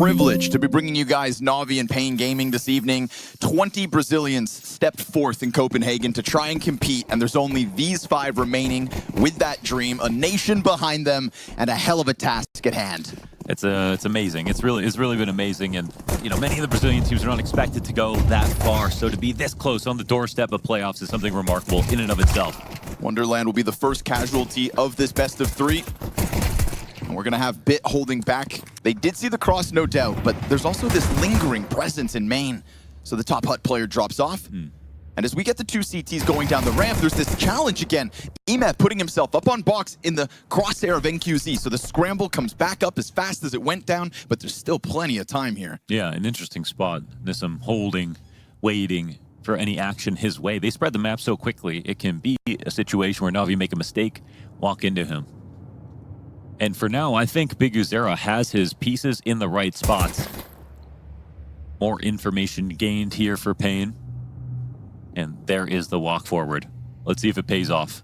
privilege to be bringing you guys NaVi and PaiN Gaming this evening. 20 Brazilians stepped forth in Copenhagen to try and compete, and there's only these 5 remaining with that dream, a nation behind them, and a hell of a task at hand. It's amazing. It's really been amazing, and many of the Brazilian teams are not expected to go that far. So to be this close on the doorstep of playoffs is something remarkable in and of itself. Wonderland will be the first casualty of this best of 3. And we're going to have Bit holding back. They did see the cross, no doubt, but there's also this lingering presence in main. So the top hut player drops off. And as we get the 2 CTs going down the ramp, there's this challenge again. Emet putting himself up on box in the crosshair of NQZ. So the scramble comes back up as fast as it went down, but there's still plenty of time here. Yeah, an interesting spot. Nissim holding, waiting for any action his way. They spread the map so quickly, it can be a situation where NaVi make a mistake, walk into him. And for now, I think Biguzera has his pieces in the right spots. More information gained here for PaiN. And there is the walk forward. Let's see if it pays off.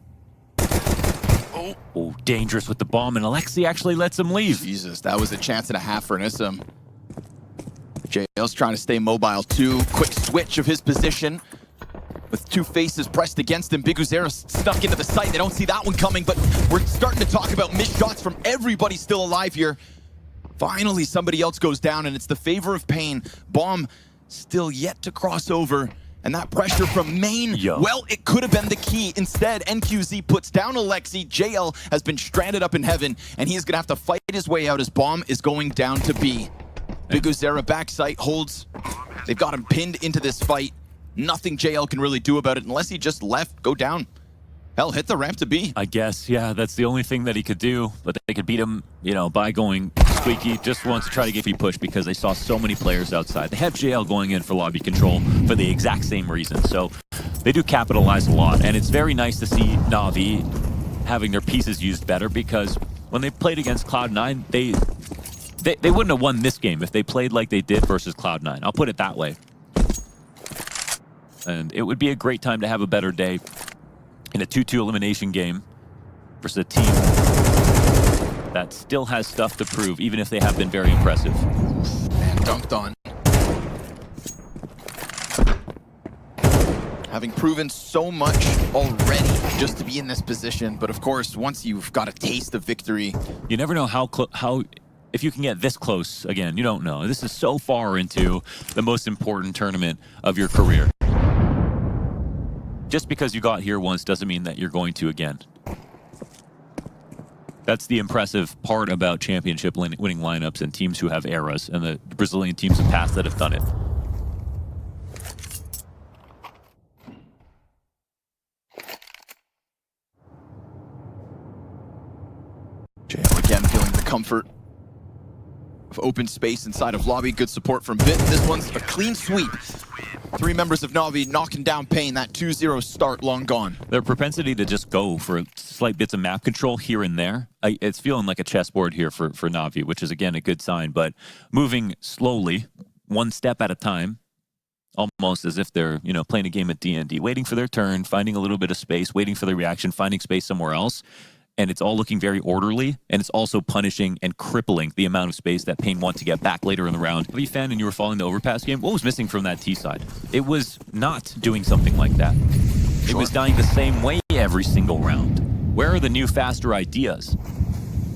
Oh, dangerous with the bomb, and Alexi actually lets him leave. Jesus, that was a chance and a half for Nissim. JL's trying to stay mobile too. Quick switch of his position. With 2 faces pressed against him, Biguzera stuck into the site. They don't see that one coming, but we're starting to talk about missed shots from everybody still alive here. Finally, somebody else goes down, and it's the favor of PaiN. Bomb still yet to cross over, and that pressure from main, well, it could have been the key. Instead, NQZ puts down Alexi. JL has been stranded up in heaven, and he is going to have to fight his way out as Bomb is going down to B. Biguzera backside holds. They've got him pinned into this fight. Nothing JL can really do about it unless he just left, go down. Hell, hit the ramp to B. I guess, yeah, that's the only thing that he could do. But they could beat him, by going squeaky. Just wants to try to get B push because they saw so many players outside. They have JL going in for lobby control for the exact same reason. So they do capitalize a lot. And it's very nice to see NaVi having their pieces used better, because when they played against Cloud9, they wouldn't have won this game if they played like they did versus Cloud9. I'll put it that way. And it would be a great time to have a better day in a 2-2 elimination game versus a team that still has stuff to prove, even if they have been very impressive. Man, dunked on. Having proven so much already just to be in this position, but of course, once you've got a taste of victory, you never know how if you can get this close again. You don't know. This is so far into the most important tournament of your career. Just because you got here once doesn't mean that you're going to again. That's the impressive part about championship winning lineups and teams who have eras, and the Brazilian teams of past that have done it. JL again feeling the comfort of open space inside of lobby. Good support from Bit. This one's a clean sweep. 3 members of NaVi knocking down PaiN. That 2-0 start long gone. Their propensity to just go for slight bits of map control here and there, it's feeling like a chessboard here for NaVi, which is, again, a good sign. But moving slowly, 1 step at a time, almost as if they're, playing a game of D&D, waiting for their turn, finding a little bit of space, waiting for the reaction, finding space somewhere else. And it's all looking very orderly, and it's also punishing and crippling the amount of space that PaiN want to get back later in the round. If you fan and you were following the overpass game, what was missing from that T side? It was not doing something like that. It was dying the same way every single round. Where are the new, faster ideas?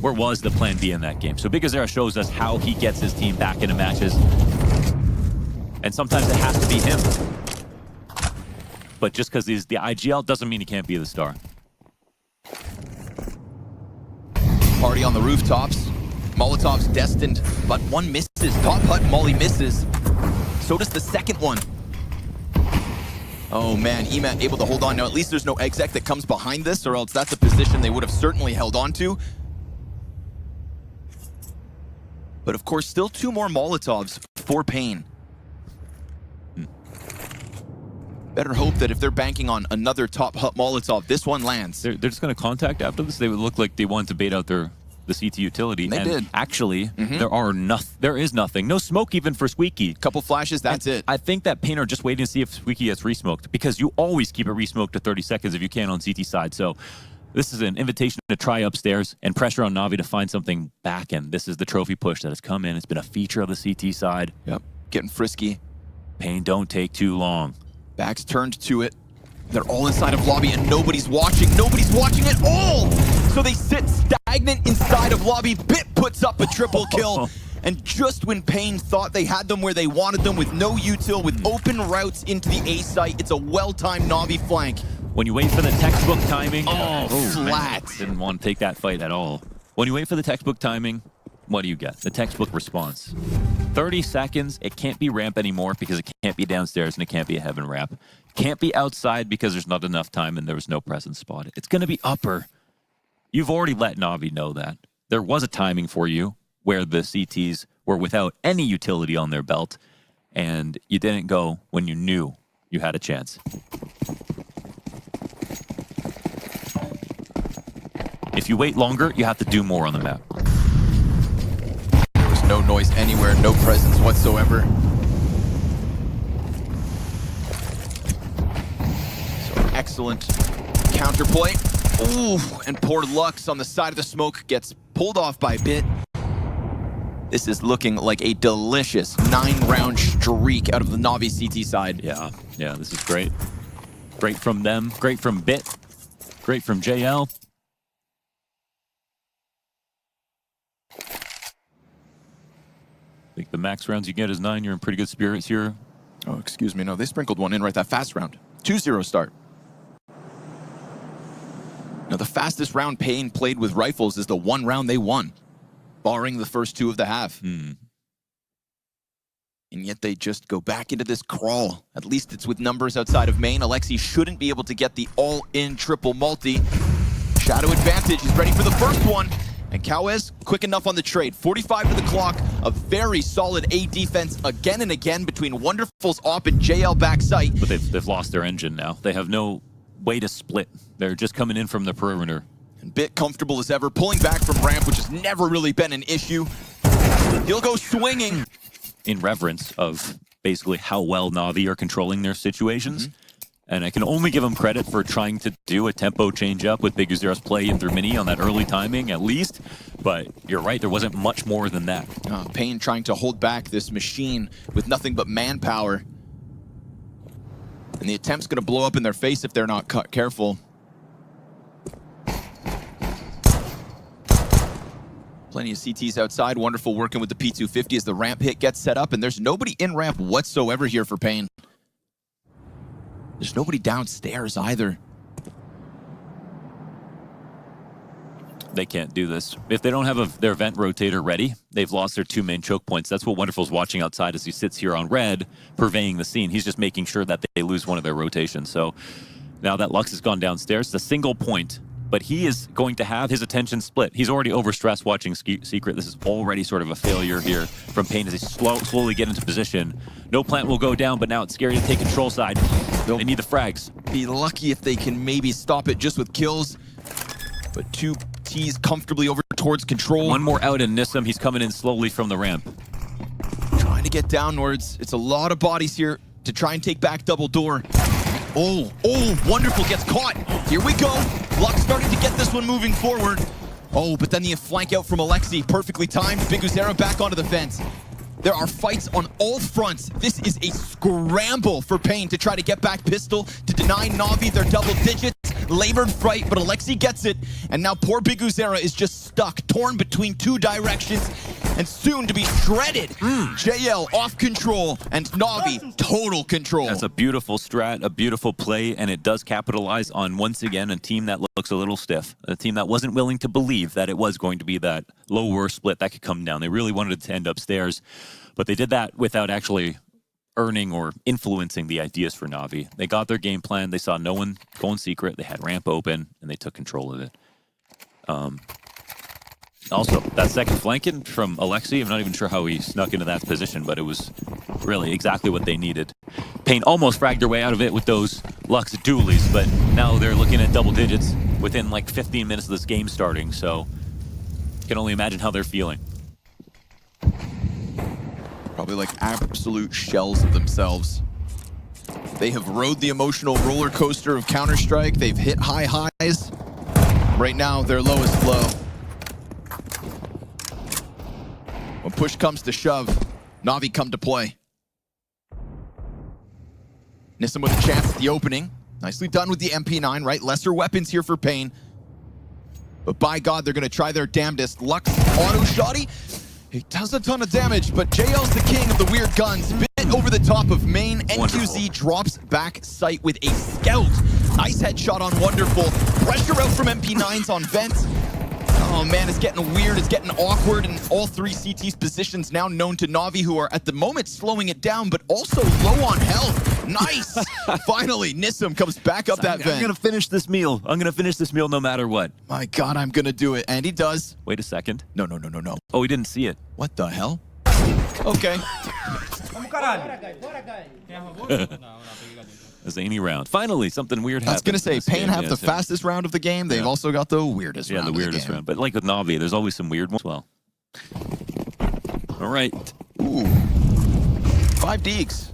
Where was the plan B in that game? So Biguzera shows us how he gets his team back into matches. And sometimes it has to be him. But just because he's the IGL doesn't mean he can't be the star. Party on the rooftops. Molotov's destined, but one misses. Top hut Molly misses. So does the second one. Oh man, Emet able to hold on. Now at least there's no exec that comes behind this, or else that's a position they would have certainly held on to. But of course, still 2 more Molotovs for PaiN. Better hope that if they're banking on another top hut Molotov, this one lands. They're just going to contact after this. They would look like they wanted to bait out the CT utility. They did. Actually, there is nothing. No smoke even for Squeaky. Couple flashes, that's it. I think that PaiN are just waiting to see if Squeaky gets resmoked, because you always keep it resmoked to 30 seconds if you can on CT side. So This is an invitation to try upstairs and pressure on Navi to find something back end. This is the trophy push that has come in. It's been a feature of the CT side. Yep, getting frisky. PaiN don't take too long. Backs turned to it. They're all inside of lobby and nobody's watching. Nobody's watching at all! So they sit stagnant inside of lobby. Bit puts up a triple kill. And just when PaiN thought they had them where they wanted them with no util, with open routes into the A site, it's a well-timed Navi flank. When you wait for the textbook timing, flat. Man, didn't want to take that fight at all. When you wait for the textbook timing, what do you get? The textbook response. 30 seconds, it can't be ramp anymore because it can't be downstairs and it can't be a heaven ramp. Can't be outside because there's not enough time and there was no presence spotted. It's going to be upper. You've already let Navi know that. There was a timing for you where the CTs were without any utility on their belt, and you didn't go when you knew you had a chance. If you wait longer, you have to do more on the map. There was no noise anywhere, no presence whatsoever. So excellent counterplay. Ooh, and poor Lux on the side of the smoke gets pulled off by Bit. This is looking like a delicious 9-round streak out of the Navi CT side. Yeah, this is great. Great from them, great from Bit, great from JL. I think the max rounds you get is 9. You're in pretty good spirits here. Oh, excuse me. No, they sprinkled one in right that fast round. 2-0 start. Now, the fastest round PaiN played with rifles is the one round they won, barring the first 2 of the half. And yet they just go back into this crawl. At least it's with numbers outside of main. Alexi shouldn't be able to get the all-in triple multi. Shadow advantage. He's ready for the first one. And Cowes, quick enough on the trade. 45 to the clock. A very solid A defense again and again between Wonderful's op and JL backside. But they've lost their engine now. They have no way to split. They're just coming in from the perimeter. And Bit comfortable as ever, pulling back from ramp, which has never really been an issue. He'll go swinging. In reverence of basically how well Navi are controlling their situations. And I can only give them credit for trying to do a tempo change up with Big Zero's play in through mini on that early timing at least. But you're right, there wasn't much more than that. PaiN trying to hold back this machine with nothing but manpower. And the attempt's going to blow up in their face if they're not careful. Plenty of CTs outside. Wonderful working with the P250 as the ramp hit gets set up. And there's nobody in ramp whatsoever here for PaiN. There's nobody downstairs either. They can't do this. If they don't have their vent rotator ready, they've lost their 2 main choke points. That's what Wonderful's watching outside as he sits here on red, purveying the scene. He's just making sure that they lose one of their rotations. So now that Lux has gone downstairs, it's a single point, but he is going to have his attention split. He's already overstressed watching Secret. This is already sort of a failure here from PaiN as they slowly get into position. No plant will go down, but now it's scary to take control side. They need the frags. Be lucky if they can maybe stop it just with kills. But 2 T's comfortably over towards control. One more out in Nissim. He's coming in slowly from the ramp. Trying to get downwards. It's a lot of bodies here to try and take back double door. Oh, Wonderful gets caught. Here we go. Lux starting to get this one moving forward. Oh, but then the flank out from Alexi. Perfectly timed. Big Uzera back onto the fence. There are fights on all fronts. This is a scramble for PaiN to try to get back pistol, to deny Navi their double digits. Labored fight, but Alexi gets it. And now poor Big Uzera is just stuck, torn between 2 directions, and soon to be shredded. JL off control, and Navi total control. That's a beautiful strat, a beautiful play, and it does capitalize on, once again, a team that looks a little stiff. A team that wasn't willing to believe that it was going to be that lower split that could come down. They really wanted it to end upstairs, but they did that without actually earning or influencing the ideas for Navi. They got their game plan. They saw no one going secret. They had ramp open, and they took control of it. Also, that second flanking from Alexi, I'm not even sure how he snuck into that position, but it was really exactly what they needed. PaiN almost fragged their way out of it with those Lux dualies, but now they're looking at double digits within like 15 minutes of this game starting, so you can only imagine how they're feeling. Probably like absolute shells of themselves. They have rode the emotional roller coaster of Counter-Strike. They've hit high highs, Right now, their lowest low. When push comes to shove, NaVi come to play. Nissim with a chance at the opening. Nicely done with the MP9, right? Lesser weapons here for PaiN. But by God, they're going to try their damnedest. Lux auto shotty. He does a ton of damage, but JL's the king of the weird guns. Bit over the top of main. NQZ drops back sight with a scout. Nice headshot on Wonderful. Pressure out from MP9s on vent. Oh man, it's getting weird, it's getting awkward, and all three CT's positions now known to NaVi, who are at the moment slowing it down, but also low on health. Nice! Finally, Nissim comes back up that vent. I'm gonna finish this meal. I'm gonna finish this meal no matter what. My God, I'm gonna do it. And he does. Wait a second. No. Oh, he didn't see it. What the hell? Okay. A zany round. Finally, something weird happened. I was going to say, PaiN have the fastest round of the game. They've also got the weirdest round the weirdest round. But like with NaVi, there's always some weird ones as well. All right. Ooh. 5 deeks.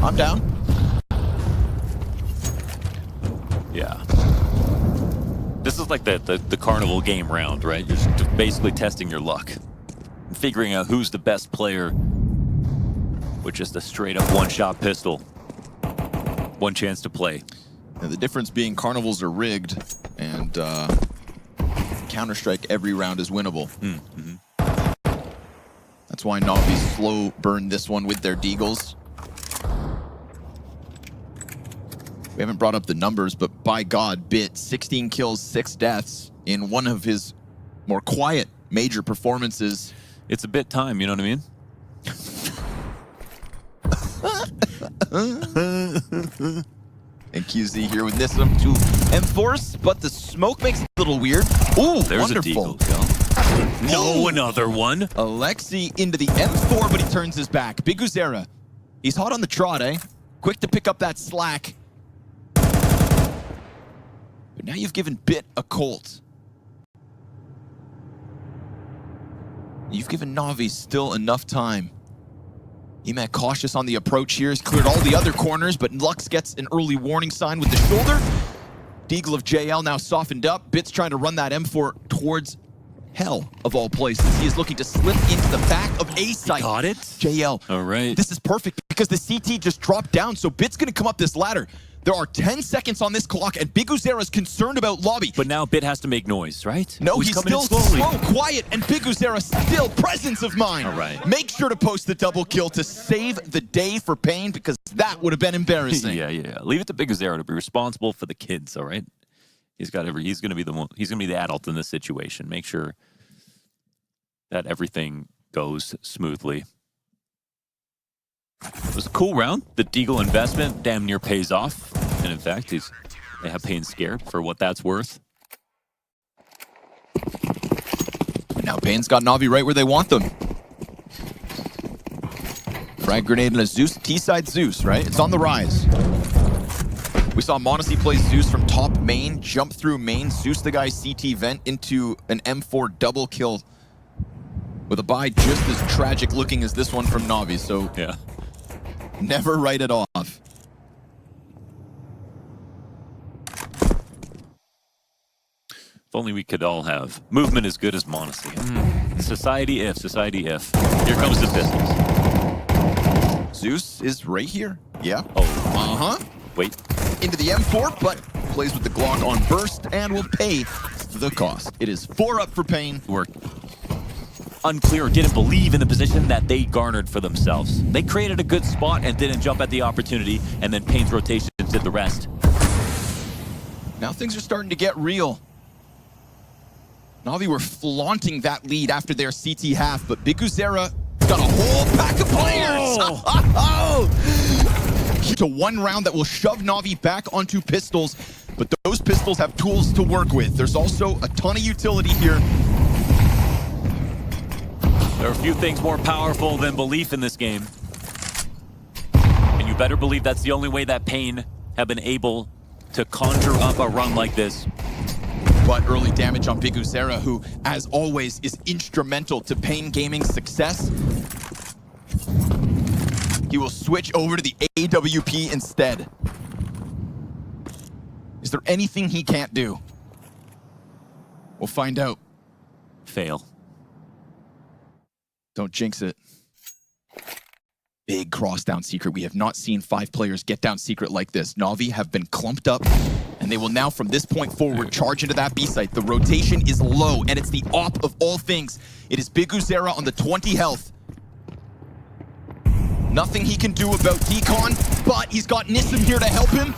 I'm down. Yeah. This is like the carnival game round, right? You're just basically testing your luck. And figuring out who's the best player with just a straight-up one-shot pistol. One chance to play. Now, the difference being carnivals are rigged, and Counter-Strike every round is winnable. That's why NaVi slow burned this one with their deagles. We haven't brought up the numbers, but by God, Bit 16 kills, 6 deaths in one of his more quiet major performances. It's a bit time, you know what I mean? And QZ here with Nissim to enforce, but the smoke makes it a little weird. Ooh, there's wonderful. a deagle. No, another one. Alexi into the M4, but he turns his back. Big Uzera. He's hot on the trot, eh? Quick to pick up that slack. But now you've given Bit a Colt. You've given NaVi still enough time. Emat cautious on the approach here. He's cleared all the other corners, but Lux gets an early warning sign with the shoulder. Deagle of JL now softened up. Bit's trying to run that M4 towards hell of all places. He is looking to slip into the back of A site. Got it. JL. All right. This is perfect because the CT just dropped down, so Bit's going to come up this ladder. There are 10 seconds on this clock, and Big Uzera's concerned about lobby. But now Bit has to make noise, right? No, he's coming still in slowly. slow, quiet, and Big Uzera still presence of mind. All right. Make sure to post the double kill to save the day for PaiN, because that would have been embarrassing. Yeah. Leave it to Big Uzera to be responsible for the kids, all right? He's going to be the adult in this situation. Make sure that everything goes smoothly. It was a cool round. The Deagle investment damn near pays off. And in fact, they have PaiN scared for what that's worth. Now PaiN's got NaVi right where they want them. Frag grenade and a Zeus, T-side Zeus, right? It's on the rise. We saw Monacy play Zeus from top main, jump through main, Zeus the guy CT vent into an M4 double kill with a buy just as tragic looking as this one from NaVi, so yeah. Never write it off. If only we could all have movement as good as Monacy. Society if. Here comes the pistols. Zeus is right here. Yeah. Oh. Wait. Into the M4, but plays with the Glock on burst and will pay the cost. It is 4 up for PaiN. We're unclear or didn't believe in the position that they garnered for themselves. They created a good spot and didn't jump at the opportunity, and then PaiN's rotations did the rest. Now things are starting to get real. NaVi were flaunting that lead after their CT half, but Big Uzera got a whole pack of players! To one round that will shove NaVi back onto pistols, but those pistols have tools to work with. There's also a ton of utility here. There are a few things more powerful than belief in this game. And you better believe that's the only way that PaiN have been able to conjure up a run like this. But early damage on Big Uzera, who, as always, is instrumental to PaiN Gaming's success. He will switch over to the AWP instead. Is there anything he can't do? We'll find out. Fail. Don't jinx it. Big cross down secret. We have not seen 5 players get down secret like this. NaVi have been clumped up, and they will now, from this point forward, charge into that B site. The rotation is low, and it's the op of all things. It is Big Uzera on the 20 health. Nothing he can do about Decon, but he's got Nissim here to help him,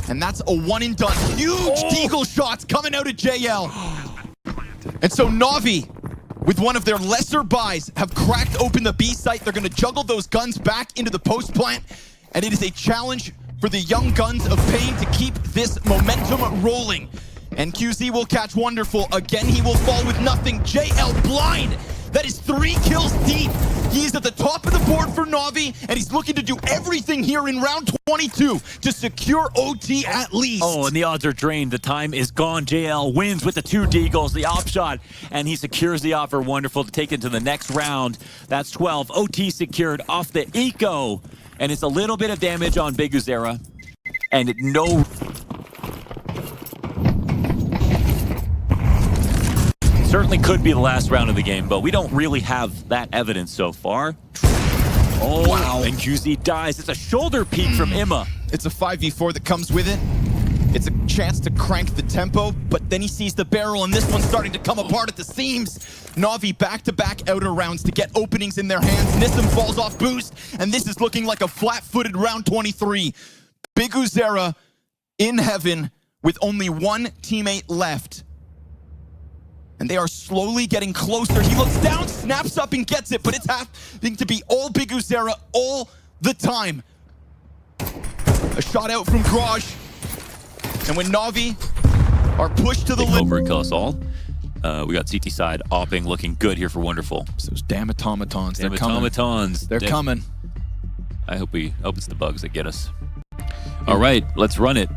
and that's a one and done. Huge deagle shots coming out of JL. And so NaVi, with one of their lesser buys, have cracked open the B site. They're going to juggle those guns back into the post plant, and it is a challenge for the young guns of PaiN to keep this momentum rolling. And QZ will catch Wonderful. Again, he will fall with nothing. JL blind. That is 3 kills deep. He is at the top of the board for NaVi, and he's looking to do everything here in round 22 to secure OT at least. Oh, and the odds are drained. The time is gone. JL wins with the 2 deagles, the op shot, and he secures the offer. Wonderful to take it to the next round. That's 12. OT secured off the eco, and it's a little bit of damage on Big Uzera, and no... Certainly could be the last round of the game, but we don't really have that evidence so far. Oh, wow. And QZ dies. It's a shoulder peek from Imma. It's a 5v4 that comes with it. It's a chance to crank the tempo, but then he sees the barrel, and this one's starting to come apart at the seams. NaVi back-to-back outer rounds to get openings in their hands. Nissim falls off boost, and this is looking like a flat-footed round 23. Big Uzera in heaven with only 1 teammate left. And they are slowly getting closer. He looks down, snaps up, and gets it, but it's having to be all Big Uzera all the time. A shot out from Garage. And when NaVi are pushed to the limit. Over and kill us all. We got CT side opping, looking good here for Wonderful. So those damn automatons, they're coming. Automatons. They're coming. I hope it's the bugs that get us. All right, let's run it.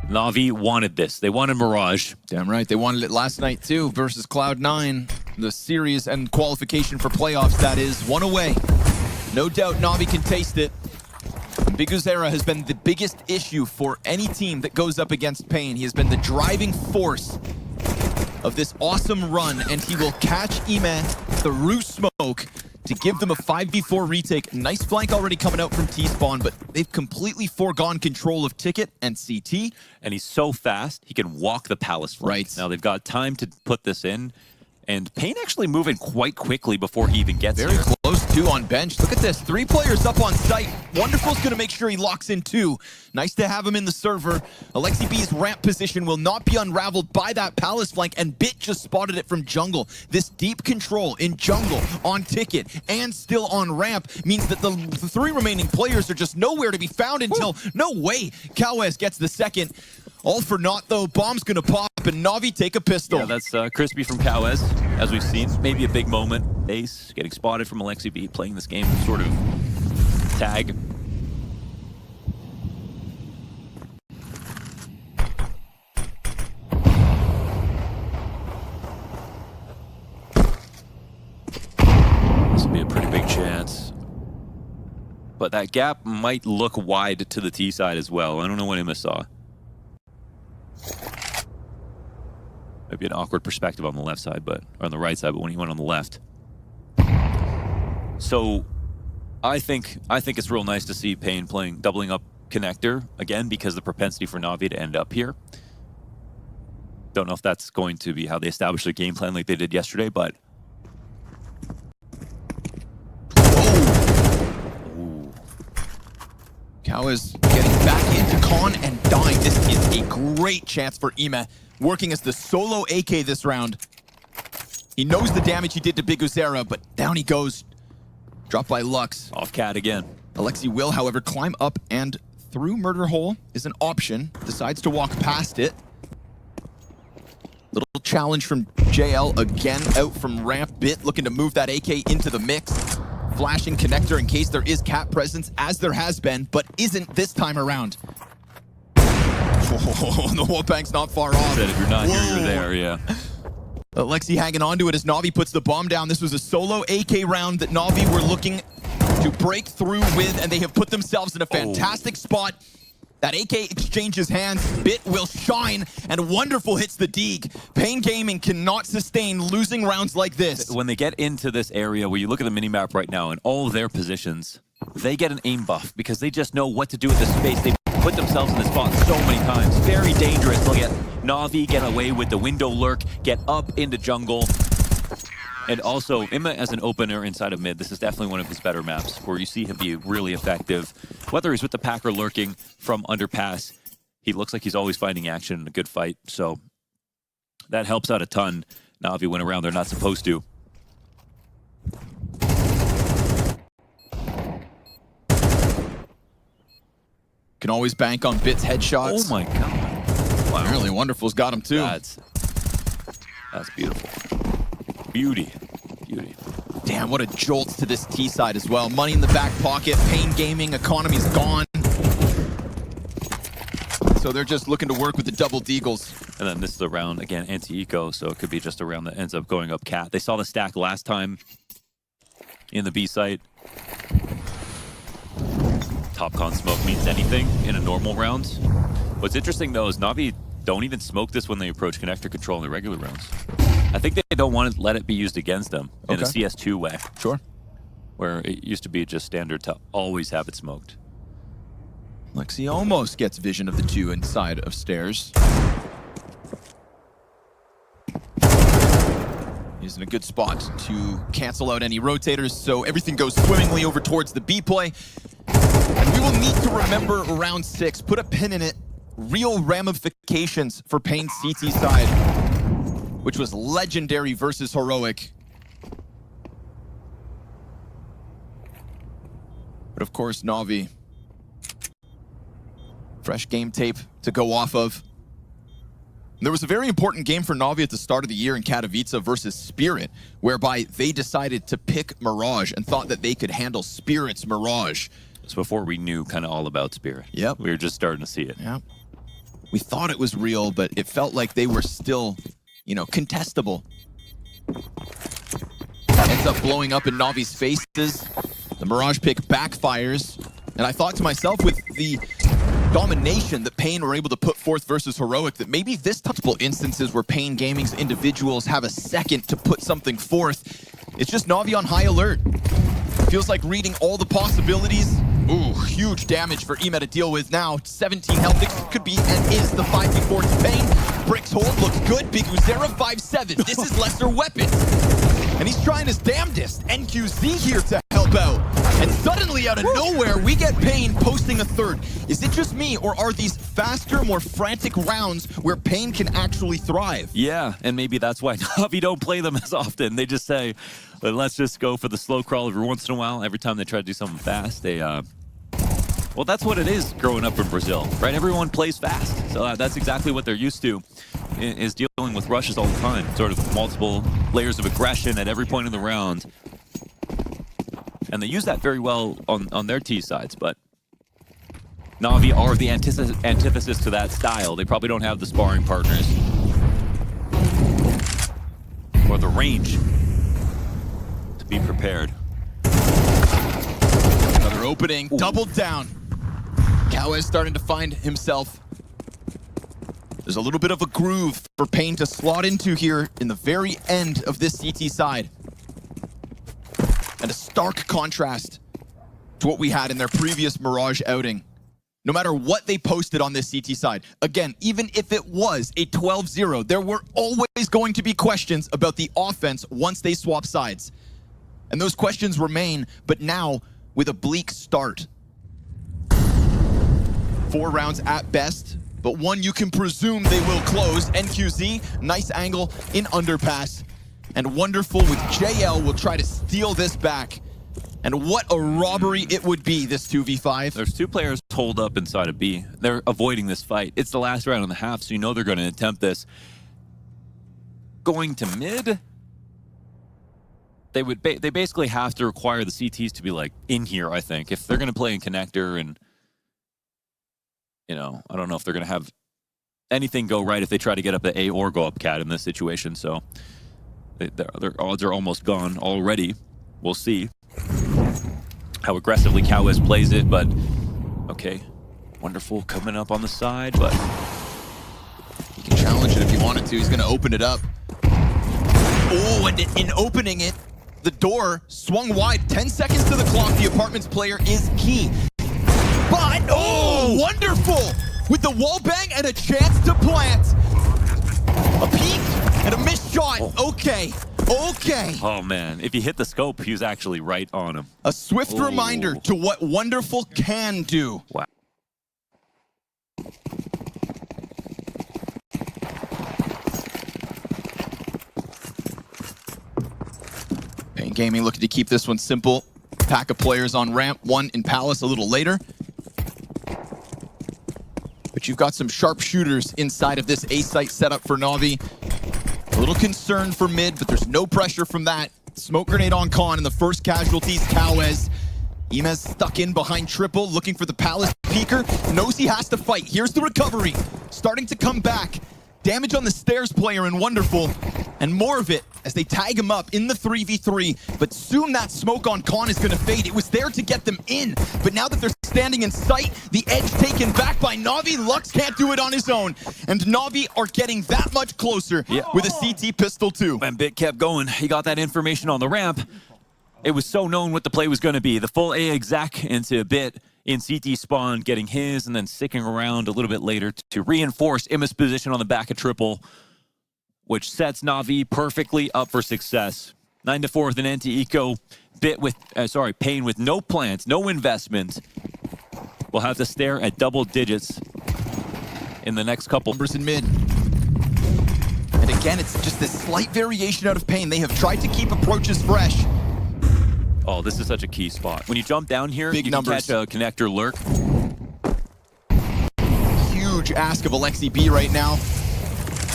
NaVi wanted this. They wanted Mirage. Damn right. They wanted it last night too versus Cloud9. The series and qualification for playoffs, that is, 1 away. No doubt NaVi can taste it. Big Uzera has been the biggest issue for any team that goes up against PaiN. He has been the driving force of this awesome run, and he will catch Imma through smoke to give them a 5v4 retake. Nice flank already coming out from T-Spawn, but they've completely foregone control of Ticket and CT. And he's so fast, he can walk the Palace flank. Right. Now they've got time to put this in, and PaiN actually moving quite quickly before he even gets Very here. close too on bench. Look at this, 3 players up on site. Wonderful's gonna make sure he locks in 2. Nice to have him in the server. Alexi B's ramp position will not be unraveled by that Palace flank, and Bit just spotted it from jungle. This deep control in jungle, on Ticket, and still on ramp means that the 3 remaining players are just nowhere to be found until, no way, Cowes gets the second. All for naught though, bomb's gonna pop, and NaVi take a pistol. Yeah, that's crispy from Cowes, as we've seen. Maybe a big moment. Ace getting spotted from Alexi B, playing this game sort of tag. This will be a pretty big chance. But that gap might look wide to the T side as well. I don't know what Imma saw. Maybe an awkward perspective on the left side, or on the right side, but when he went on the left. So I think it's real nice to see PaiN playing doubling up connector again, because the propensity for NaVi to end up here. Don't know if that's going to be how they establish their game plan like they did yesterday, but Cowes getting back into Con and dying. This is a great chance for Imma, working as the solo AK this round. He knows the damage he did to Big Uzera, but down he goes. Dropped by Lux. off cat again. Alexi will, however, climb up and through Murder Hole is an option. Decides to walk past it. Little challenge from JL again out from ramp. Bit looking to move that AK into the mix. Flashing connector in case there is cat presence, as there has been, but isn't this time around. Oh, the wall bank's not far off. Said if you're not here, you're there, yeah. Alexi hanging on to it as NaVi puts the bomb down. This was a solo AK round that NaVi were looking to break through with, and they have put themselves in a fantastic spot That AK exchanges hands, Bit will shine, and Wonderful hits the Deeg. PaiN Gaming cannot sustain losing rounds like this. When they get into this area where you look at the minimap right now and all of their positions, they get an aim buff because they just know what to do with this space. They put themselves in this spot so many times. Very dangerous. They'll get NaVi, get away with the window lurk, get up into jungle. And also, Imma as an opener inside of mid, this is definitely one of his better maps where you see him be really effective. Whether he's with the pack or lurking from underpass, he looks like he's always finding action in a good fight. So that helps out a ton. NaVi went around, they're not supposed to. Can always bank on Bit's headshots. Oh my god. Wow. Really Wonderful's got him too. That's beautiful. Beauty. Beauty. Damn, what a jolt to this T side as well. Money in the back pocket, PaiN Gaming, economy's gone. So they're just looking to work with the double deagles. And then this is a round, again, anti-eco, so it could be just a round that ends up going up cat. They saw the stack last time in the B site. Topcon smoke means anything in a normal round. What's interesting though is NaVi don't even smoke this when they approach connector control in the regular rounds. I think they don't want to let it be used against them in a CS2 way. Sure. Where it used to be just standard to always have it smoked. Lexi almost gets vision of the two inside of stairs. He's in a good spot to cancel out any rotators, so everything goes swimmingly over towards the B play. And we will need to remember round 6, put a pin in it, real ramifications for PaiN's CT side, which was legendary versus heroic. But of course, NaVi, fresh game tape to go off of. There was a very important game for NaVi at the start of the year in Katowice versus Spirit, whereby they decided to pick Mirage and thought that they could handle Spirit's Mirage. It's before we knew kind of all about Spirit. Yep. We were just starting to see it. Yep. We thought it was real, but it felt like they were still, you know, contestable. Ends up blowing up in NaVi's faces. The Mirage pick backfires. And I thought to myself, with the domination that PaiN were able to put forth versus heroic, that maybe this multiple instances where PaiN Gaming's individuals have a second to put something forth. It's just NaVi on high alert. Feels like reading all the possibilities. Ooh, huge damage for Imma to deal with now. 17 health. This could be and is the 5v4 to PaiN. Bricks hold, looks good. Big Uzera 5-7. This is lesser weapons. And he's trying his damnedest. NQZ here to help out. And suddenly, out of nowhere, we get PaiN posting a third. Is it just me, or are these faster, more frantic rounds where PaiN can actually thrive? Yeah, and maybe that's why NaVi don't play them as often. They just say, let's just go for the slow crawl every once in a while. Every time they try to do something fast, they, well, that's what it is growing up in Brazil, right? Everyone plays fast. So that's exactly what they're used to, is dealing with rushes all the time. Sort of multiple layers of aggression at every point in the round. And they use that very well on their T sides, but NaVi are the antithesis to that style. They probably don't have the sparring partners or the range to be prepared. Another opening, doubled down. Cow is starting to find himself. There's a little bit of a groove for PaiN to slot into here in the very end of this CT side. And a stark contrast to what we had in their previous Mirage outing. No matter what they posted on this CT side, again, even if it was a 12-0, there were always going to be questions about the offense once they swap sides. And those questions remain, but now with a bleak start. 4 rounds at best, but one you can presume they will close. NQZ, nice angle in underpass. And Wonderful with JL will try to steal this back. And what a robbery it would be, this 2v5. There's 2 players holed up inside of B. They're avoiding this fight. It's the last round and a half, so you know they're going to attempt this. Going to mid, they basically have to require the CTs to be like in here, I think. If they're going to play in connector, and you know, I don't know if they're going to have anything go right if they try to get up the A or go up cat in this situation. So their odds are almost gone already. We'll see how aggressively Cowes plays it, but okay. Wonderful coming up on the side, but he can challenge it if he wanted to. He's going to open it up. Oh, and in opening it, the door swung wide. 10 seconds to the clock. The apartments player is key. But, oh, wonderful! With the wall bang and a chance to plant. A peek and a missed shot. Okay. Oh man, if he hit the scope, he was actually right on him. A swift reminder to what Wonderful can do. Wow. PaiN Gaming looking to keep this one simple. Pack of players on ramp, one in Palace a little later. But you've got some sharpshooters inside of this A-site setup for NaVi. A little concerned for mid, but there's no pressure from that. Smoke grenade on Khan, and the first casualties, Cowes. Imez stuck in behind triple, looking for the Palace peeker. Knows he has to fight. Here's the recovery. Starting to come back. Damage on the stairs player and Wonderful. And more of it as they tag him up in the 3v3. But soon that smoke on Khan is going to fade. It was there to get them in. But now that they're standing in sight, the edge taken back by NaVi. Lux can't do it on his own. And NaVi are getting that much closer with a CT pistol too. And Bit kept going. He got that information on the ramp. It was so known what the play was going to be. The full A exec into Bit in CT spawn, getting his, and then sticking around a little bit later to reinforce Imez's position on the back of triple, which sets NaVi perfectly up for success. 9-4 with an anti-eco. Bit with, PaiN with no plans, no investment. We'll have to stare at double digits in the next couple. Numbers in mid. And again, it's just this slight variation out of PaiN. They have tried to keep approaches fresh. Oh, this is such a key spot. When you jump down here, Big you numbers. can catch a connector lurk. Huge ask of Alexi B right now.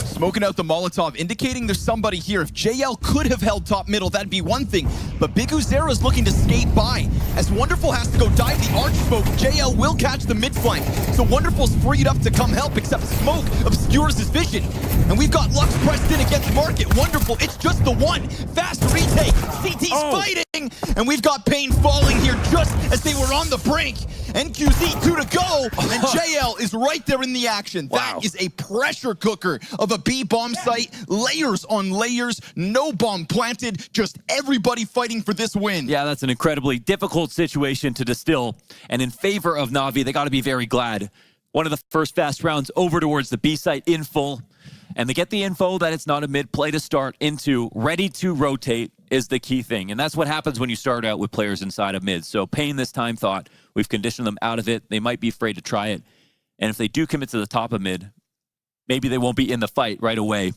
Smoking out the Molotov, indicating there's somebody here. If JL could have held top middle, that'd be one thing. But Big Uzera's looking to skate by. As Wonderful has to go dive the arch smoke, JL will catch the mid flank. So Wonderful's freed up to come help, except smoke obscures his vision. And we've got Lux pressed in against Market. Wonderful, it's just the one. Fast retake, CT's fighting. And we've got PaiN falling here just as they were on the brink. NQZ 2 to go, and JL is right there in the action. That is a pressure cooker of a B bomb site. Layers on layers, no bomb planted, just everybody fighting for this win. Yeah, that's an incredibly difficult situation to distill. And in favor of NaVi, they got to be very glad. One of the first fast rounds over towards the B site in full. And they get the info that it's not a mid play to start into. Ready to rotate is the key thing. And that's what happens when you start out with players inside of mid. So PaiN this time thought, we've conditioned them out of it. They might be afraid to try it. And if they do commit to the top of mid, maybe they won't be in the fight right away.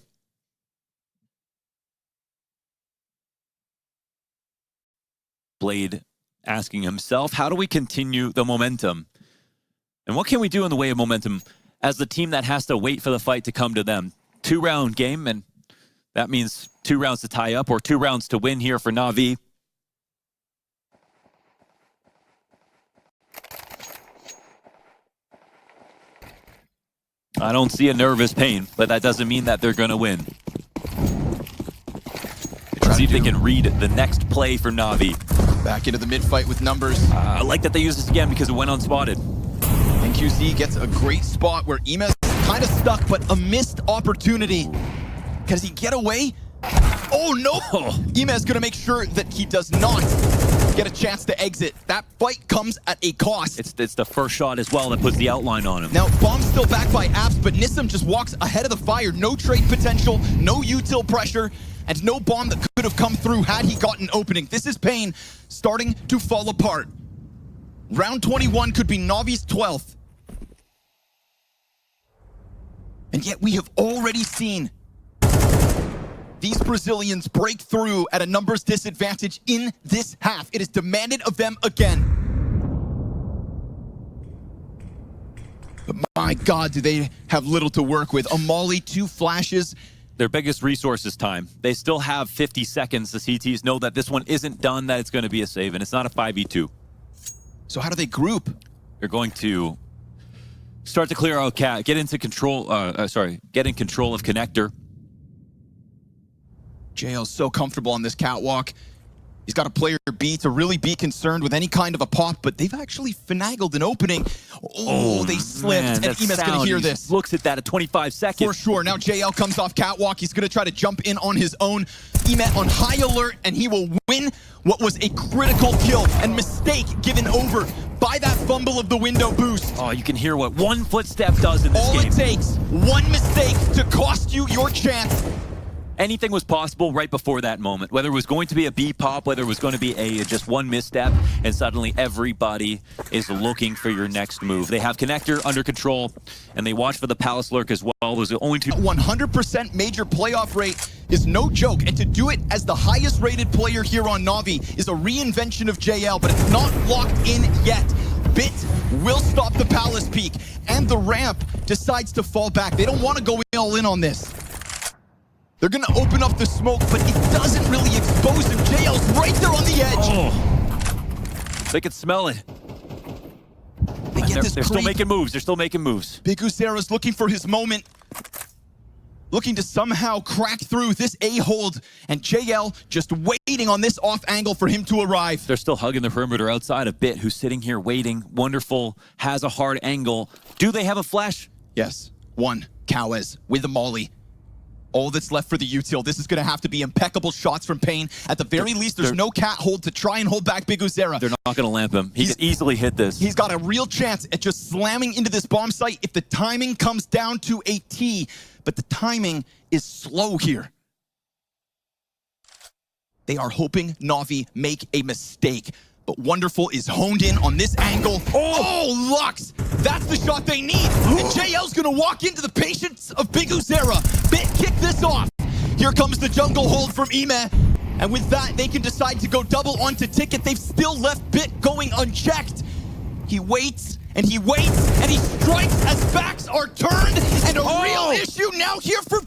Blade asking himself, how do we continue the momentum? And what can we do in the way of momentum as the team that has to wait for the fight to come to them? 2-round game, and that means 2 rounds to tie up or 2 rounds to win here for NaVi. I don't see a nervous PaiN, but that doesn't mean that they're going to win. Let's see if they can read the next play for NaVi. Back into the mid fight with numbers. I like that they used this again because it went unspotted. NQZ gets a great spot where Imez kind of stuck, but a missed opportunity. Can he get away? Oh no! Imez gonna make sure that he does not get a chance to exit. That fight comes at a cost. It's the first shot as well that puts the outline on him. Now, bomb's still back by Apps, but Nissim just walks ahead of the fire. No trade potential, no util pressure, and no bomb that could have come through had he gotten opening. This is PaiN starting to fall apart. Round 21 could be NaVi's 12th. And yet we have already seen these Brazilians break through at a numbers disadvantage in this half. It is demanded of them again. But my God, do they have little to work with. A molly, 2 flashes. Their biggest resource is time. They still have 50 seconds. The CTs know that this one isn't done, that it's going to be a save, and it's not a 5v2. So how do they group? They're going to start to clear out cat, get in control of connector. JL's so comfortable on this catwalk. He's got a player B to really be concerned with any kind of a pop, but they've actually finagled an opening. Oh, they slipped, man, and that Ime's going to hear sound, this. He looks at that at 25 seconds. For sure. Now JL comes off catwalk. He's going to try to jump in on his own. Ime on high alert, and he will win what was a critical kill and mistake given over by that fumble of the window boost. Oh, you can hear what one footstep does in this All game. it takes, one mistake to cost you your chance. Anything was possible right before that moment. Whether it was going to be a B pop, whether it was going to be a just one misstep, and suddenly everybody is looking for your next move. They have connector under control, and they watch for the Palace Lurk as well. Those are the only two. 100% major playoff rate is no joke, and to do it as the highest rated player here on Navi is a reinvention of JL, but it's not locked in yet. Bit will stop the Palace peak, and the ramp decides to fall back. They don't want to go all in on this. They're going to open up the smoke, but it doesn't really expose him. JL's right there on the edge. Oh. They can smell it. They're still making moves. They're still making moves. Biguzera's looking for his moment. Looking to somehow crack through this A-hold, and JL just waiting on this off angle for him to arrive. They're still hugging the perimeter outside of Bit, who's sitting here waiting. Wonderful, has a hard angle. Do they have a flash? Yes, one. Cowes with a molly. All that's left for the util. This is going to have to be impeccable shots from PaiN. At the very least, there's no cat hold to try and hold back Biguzera. They're not going to lamp him. He can easily hit this. He's got a real chance at just slamming into this bomb site if the timing comes down to a T. But the timing is slow here. They are hoping Navi make a mistake. But Wonderful is honed in on this angle. Oh, Lux! That's the shot they need. And JL's gonna walk into the patience of Biguzera. Bit, kick this off. Here comes the jungle hold from Ime. And with that, they can decide to go double onto Ticket. They've still left Bit going unchecked. He waits, and he waits, and he strikes as backs are turned. And a real issue now here for